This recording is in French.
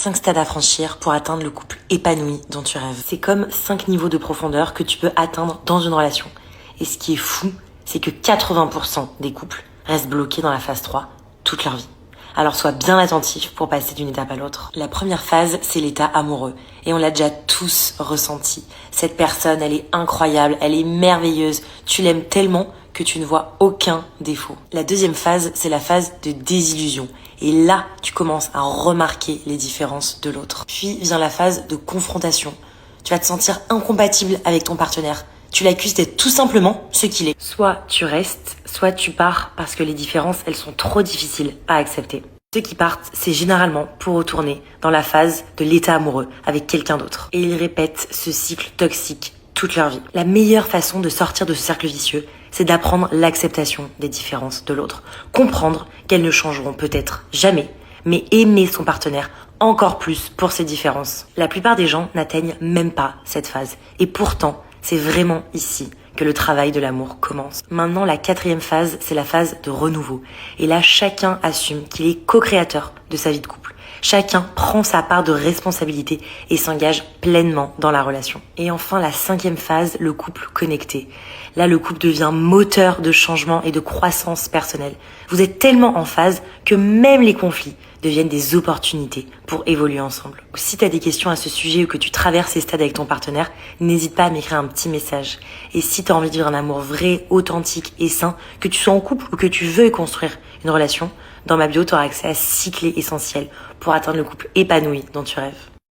5 stades à franchir pour atteindre le couple épanoui dont tu rêves. C'est comme 5 niveaux de profondeur que tu peux atteindre dans une relation. Et ce qui est fou, c'est que 80% des couples restent bloqués dans la phase 3 toute leur vie. Alors sois bien attentif pour passer d'une étape à l'autre. La première phase, c'est l'état amoureux. Et on l'a déjà tous ressenti. Cette personne, elle est incroyable, elle est merveilleuse. Tu l'aimes tellement que tu ne vois aucun défaut. La deuxième phase, c'est la phase de désillusion. Et là, tu commences à remarquer les différences de l'autre. Puis vient la phase de confrontation. Tu vas te sentir incompatible avec ton partenaire. Tu l'accuses d'être tout simplement ce qu'il est. Soit tu restes, soit tu pars parce que les différences, elles sont trop difficiles à accepter. Ceux qui partent, c'est généralement pour retourner dans la phase de l'état amoureux avec quelqu'un d'autre. Et ils répètent ce cycle toxique toute leur vie. La meilleure façon de sortir de ce cercle vicieux, c'est d'apprendre l'acceptation des différences de l'autre. Comprendre qu'elles ne changeront peut-être jamais, mais aimer son partenaire encore plus pour ses différences. La plupart des gens n'atteignent même pas cette phase. Et pourtant, c'est vraiment ici que le travail de l'amour commence. Maintenant, la 4e phase, c'est la phase de renouveau. Et là, chacun assume qu'il est co-créateur de sa vie de couple. Chacun prend sa part de responsabilité et s'engage pleinement dans la relation. Et enfin, la 5e phase, le couple connecté. Là, le couple devient moteur de changement et de croissance personnelle. Vous êtes tellement en phase que même les conflits deviennent des opportunités pour évoluer ensemble. Si tu as des questions à ce sujet ou que tu traverses ces stades avec ton partenaire, n'hésite pas à m'écrire un petit message. Et si tu as envie de vivre un amour vrai, authentique et sain, que tu sois en couple ou que tu veux construire une relation, dans ma bio, tu auras accès à 6 clés essentielles pour atteindre le couple épanoui dont tu rêves.